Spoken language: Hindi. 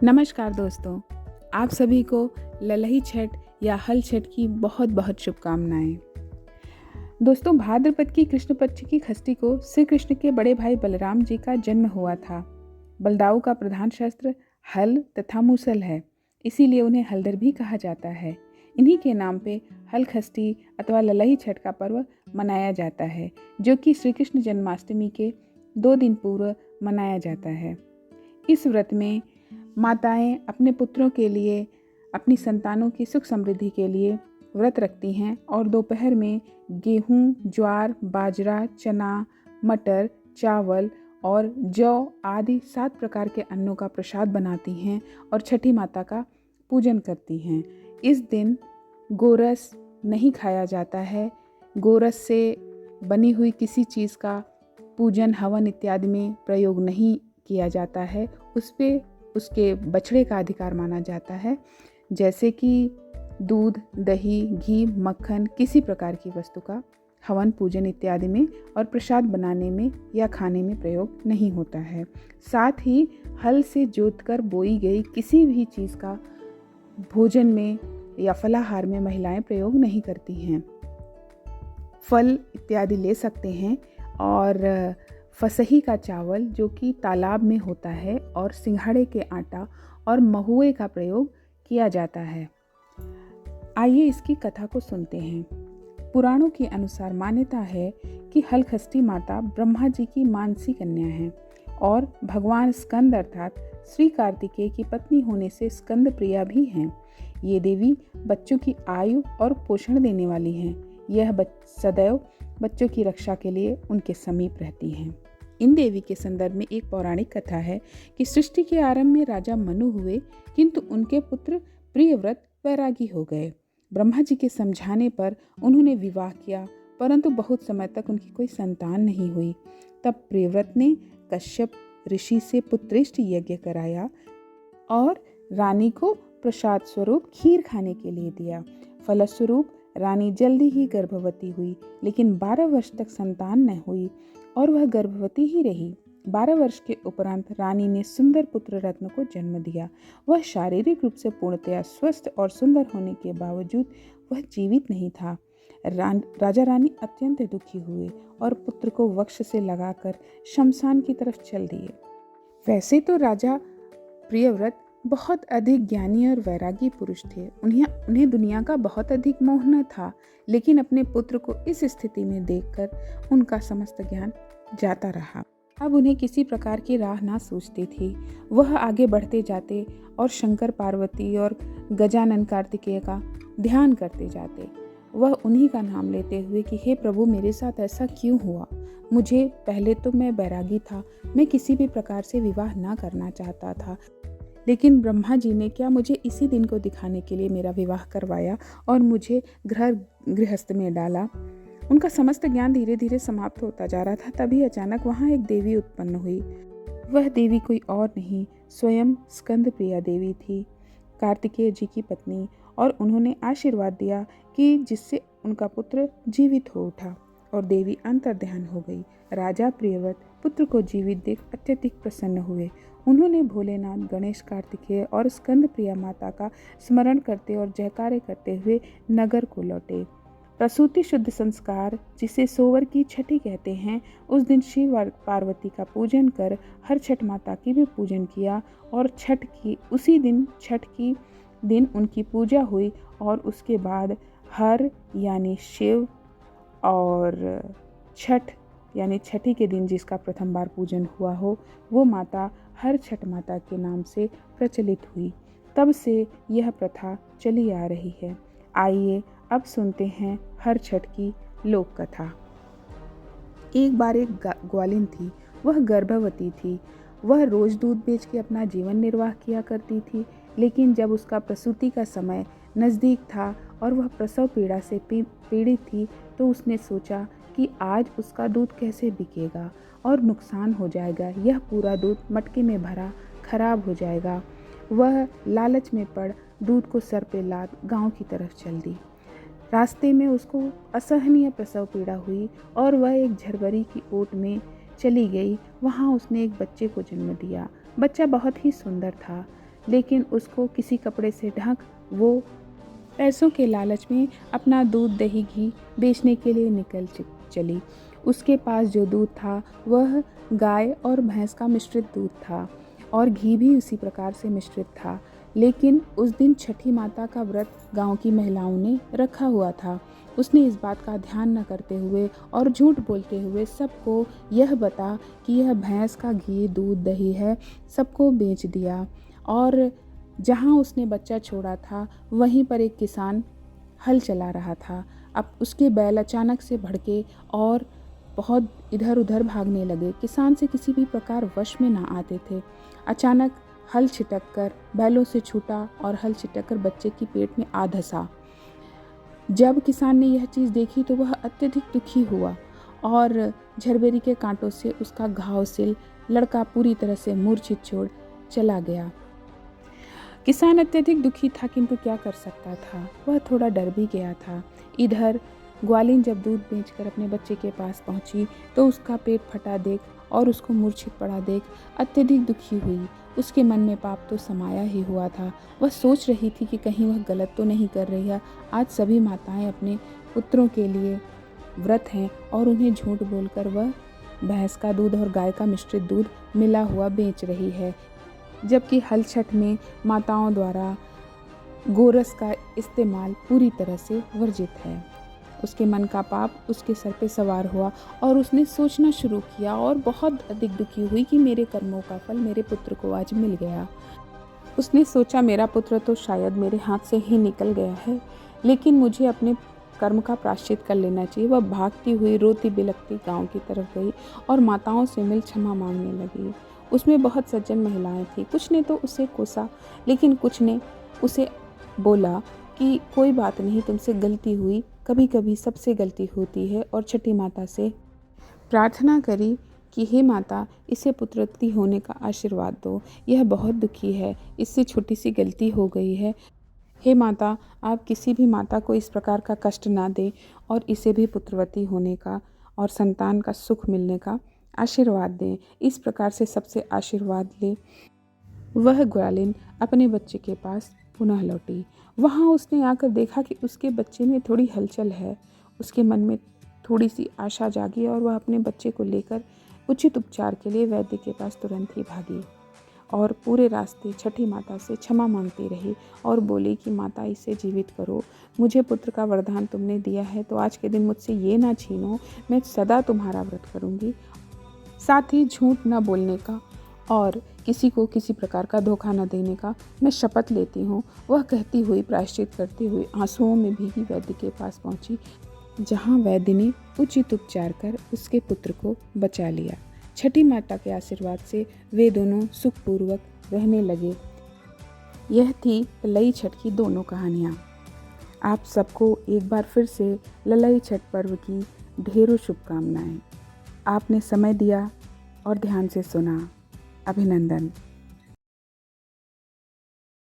नमस्कार दोस्तों, आप सभी को ललही छठ या हल छठ की बहुत बहुत शुभकामनाएं। दोस्तों, भाद्रपद की कृष्ण पक्ष की षष्ठी को श्री कृष्ण के बड़े भाई बलराम जी का जन्म हुआ था। बलदाऊ का प्रधान शस्त्र हल तथा मूसल है, इसीलिए उन्हें हलधर भी कहा जाता है। इन्हीं के नाम पे हल षष्ठी अथवा ललही छठ का पर्व मनाया जाता है, जो कि श्री कृष्ण जन्माष्टमी के 2 दिन पूर्व मनाया जाता है। इस व्रत में माताएं अपने पुत्रों के लिए, अपनी संतानों की सुख समृद्धि के लिए व्रत रखती हैं और दोपहर में गेहूं, ज्वार, बाजरा, चना, मटर, चावल और जौ आदि 7 प्रकार के अन्नों का प्रसाद बनाती हैं और छठी माता का पूजन करती हैं। इस दिन गोरस नहीं खाया जाता है। गोरस से बनी हुई किसी चीज़ का पूजन, हवन इत्यादि में प्रयोग नहीं किया जाता है। उस पे उसके बछड़े का अधिकार माना जाता है, जैसे कि दूध, दही, घी, मक्खन, किसी प्रकार की वस्तु का हवन, पूजन इत्यादि में और प्रसाद बनाने में या खाने में प्रयोग नहीं होता है। साथ ही हल से जोतकर बोई गई किसी भी चीज़ का भोजन में या फलाहार में महिलाएं प्रयोग नहीं करती हैं। फल इत्यादि ले सकते हैं और फसही का चावल जो कि तालाब में होता है और सिंघाड़े के आटा और महुए का प्रयोग किया जाता है। आइए इसकी कथा को सुनते हैं। पुराणों के अनुसार मान्यता है कि हलषष्ठी माता ब्रह्मा जी की मानसी कन्या है और भगवान स्कंद अर्थात श्री कार्तिकेय की पत्नी होने से स्कंद प्रिया भी हैं। ये देवी बच्चों की आयु और पोषण देने वाली हैं। यह सदैव बच्चों की रक्षा के लिए उनके समीप रहती हैं। इन देवी के संदर्भ में एक पौराणिक कथा है कि सृष्टि के आरंभ में राजा मनु हुए, किंतु उनके पुत्र प्रियव्रत वैरागी हो गए। ब्रह्मा जी के समझाने पर उन्होंने विवाह किया, परंतु बहुत समय तक उनकी कोई संतान नहीं हुई। तब प्रियव्रत ने कश्यप ऋषि से पुत्रेष्ट यज्ञ कराया और रानी को प्रसाद स्वरूप खीर खाने के लिए दिया। फलस्वरूप रानी जल्दी ही गर्भवती हुई, लेकिन 12 वर्ष तक संतान न हुई और वह गर्भवती ही रही। 12 वर्ष के उपरांत रानी ने सुंदर पुत्र रत्न को जन्म दिया। वह शारीरिक रूप से पूर्णतया स्वस्थ और सुंदर होने के बावजूद वह जीवित नहीं था। राजा रानी अत्यंत दुखी हुए और पुत्र को वक्ष से लगाकर शमशान की तरफ चल दिए। वैसे तो राजा प्रियव्रत बहुत अधिक ज्ञानी और वैरागी पुरुष थे। उन्हें दुनिया का बहुत अधिक मोह न था, लेकिन अपने पुत्र को इस स्थिति में देखकर उनका समस्त ज्ञान जाता रहा। अब उन्हें किसी प्रकार की राह ना सूझती थी। वह आगे बढ़ते जाते और शंकर, पार्वती और गजानन कार्तिकेय का ध्यान करते जाते। वह उन्हीं का नाम लेते हुए कि हे प्रभु, मेरे साथ ऐसा क्यों हुआ? मुझे पहले तो मैं बैरागी था, मैं किसी भी प्रकार से विवाह ना करना चाहता था, लेकिन ब्रह्मा जी ने क्या मुझे इसी दिन को दिखाने के लिए मेरा विवाह करवाया और मुझे गृहस्थ में डाला। उनका समस्त ज्ञान धीरे धीरे समाप्त होता जा रहा था। तभी अचानक वहाँ एक देवी उत्पन्न हुई। वह देवी कोई और नहीं, स्वयं स्कंद प्रिया देवी थी, कार्तिकेय जी की पत्नी, और उन्होंने आशीर्वाद दिया कि जिससे उनका पुत्र जीवित हो उठा और देवी अंतर्ध्यान हो गई। राजा प्रियव्रत पुत्र को जीवित देख अत्यधिक प्रसन्न हुए। उन्होंने भोलेनाथ, गणेश, कार्तिकेय और स्कंद प्रिया माता का स्मरण करते और जयकारे करते हुए नगर को लौटे। प्रसूति शुद्ध संस्कार, जिसे सोवर की छठी कहते हैं, उस दिन शिव पार्वती का पूजन कर हर छठ माता की भी पूजन किया और उसी दिन छठ की दिन उनकी पूजा हुई और उसके बाद हर यानी शिव और छठ यानी छठी के दिन जिसका प्रथम बार पूजन हुआ हो, वो माता हर छठ माता के नाम से प्रचलित हुई। तब से यह प्रथा चली आ रही है। आइए अब सुनते हैं हर छठ की लोक कथा। एक बार एक ग्वालिन थी। वह गर्भवती थी। वह रोज दूध बेच के अपना जीवन निर्वाह किया करती थी, लेकिन जब उसका प्रसूति का समय नज़दीक था और वह प्रसव पीड़ा से पीड़ित थी, तो उसने सोचा कि आज उसका दूध कैसे बिकेगा और नुकसान हो जाएगा। यह पूरा दूध मटके में भरा खराब हो जाएगा। वह लालच में पड़ दूध को सर पे लाद गांव की तरफ चल दी। रास्ते में उसको असहनीय प्रसव पीड़ा हुई और वह एक झरबरी की ओट में चली गई। वहाँ उसने एक बच्चे को जन्म दिया। बच्चा बहुत ही सुंदर था। लेकिन उसको किसी कपड़े से ढक वो पैसों के लालच में अपना दूध दही घी बेचने के लिए निकल चली। उसके पास जो दूध था वह गाय और भैंस का मिश्रित दूध था और घी भी उसी प्रकार से मिश्रित था। लेकिन उस दिन छठी माता का व्रत गांव की महिलाओं ने रखा हुआ था। उसने इस बात का ध्यान न करते हुए और झूठ बोलते हुए सबको यह बता कि यह भैंस का घी दूध दही है, सबको बेच दिया। और जहाँ उसने बच्चा छोड़ा था वहीं पर एक किसान हल चला रहा था। अब उसके बैल अचानक से भड़के और बहुत इधर उधर भागने लगे। किसान से किसी भी प्रकार वश में ना आते थे। अचानक हल छिटक कर बैलों से छूटा और हल छिटक कर बच्चे की पेट में आ धंसा। जब किसान ने यह चीज़ देखी तो वह अत्यधिक दुखी हुआ और झरबेरी के कांटों से उसका घाव सिल लड़का पूरी तरह से मूर्छित छोड़ चला गया। किसान अत्यधिक दुखी था, किंतु क्या कर सकता था, वह थोड़ा डर भी गया था। इधर ग्वालिन जब दूध बेचकर अपने बच्चे के पास पहुंची तो उसका पेट फटा देख और उसको मूर्छित पड़ा देख अत्यधिक दुखी हुई। उसके मन में पाप तो समाया ही हुआ था। वह सोच रही थी कि कहीं वह गलत तो नहीं कर रही है। आज सभी माताएं अपने पुत्रों के लिए व्रत हैं और उन्हें झूठ बोलकर वह भैंस का दूध और गाय का मिश्रित दूध मिला हुआ बेच रही है, जबकि हल छठ में माताओं द्वारा गोरस का इस्तेमाल पूरी तरह से वर्जित है। उसके मन का पाप उसके सर पे सवार हुआ और उसने सोचना शुरू किया और बहुत अधिक दुखी हुई कि मेरे कर्मों का फल मेरे पुत्र को आज मिल गया। उसने सोचा मेरा पुत्र तो शायद मेरे हाथ से ही निकल गया है, लेकिन मुझे अपने कर्म का प्रायश्चित कर लेना चाहिए। वह भागती हुई रोती बिलखती गांव की तरफ गई और माताओं से मिल क्षमा मांगने लगी। उसमें बहुत सज्जन महिलाएं थीं। कुछ ने तो उसे कोसा, लेकिन कुछ ने उसे बोला कि कोई बात नहीं, तुमसे गलती हुई, कभी कभी सबसे गलती होती है। और छठी माता से प्रार्थना करी कि हे माता, इसे पुत्रवती होने का आशीर्वाद दो। यह बहुत दुखी है, इससे छोटी सी गलती हो गई है। हे माता, आप किसी भी माता को इस प्रकार का कष्ट ना दें और इसे भी पुत्रवती होने का और संतान का सुख मिलने का आशीर्वाद दें। इस प्रकार से सबसे आशीर्वाद ले वह ग्वालिन अपने बच्चे के पास पुनः लौटी। वहाँ उसने आकर देखा कि उसके बच्चे में थोड़ी हलचल है। उसके मन में थोड़ी सी आशा जागी और वह अपने बच्चे को लेकर उचित उपचार के लिए वैद्य के पास तुरंत ही भागी और पूरे रास्ते छठी माता से क्षमा मांगती रही और बोली कि माता, इसे जीवित करो। मुझे पुत्र का वरदान तुमने दिया है, तो आज के दिन मुझसे ये ना छीनो। मैं सदा तुम्हारा व्रत करूँगी। साथ ही झूठ न बोलने का और किसी को किसी प्रकार का धोखा न देने का मैं शपथ लेती हूँ। वह कहती हुई प्रायश्चित करती हुई आंसुओं में भीगी वैद्य के पास पहुँची, जहाँ वैद्य ने उचित उपचार कर उसके पुत्र को बचा लिया। छठी माता के आशीर्वाद से वे दोनों सुखपूर्वक रहने लगे। यह थी ललई छठ की दोनों कहानियाँ। आप सबको एक बार फिर से ललई छठ पर्व की ढेरों शुभकामनाएं। आपने समय दिया और ध्यान से सुना, अभिनंदन।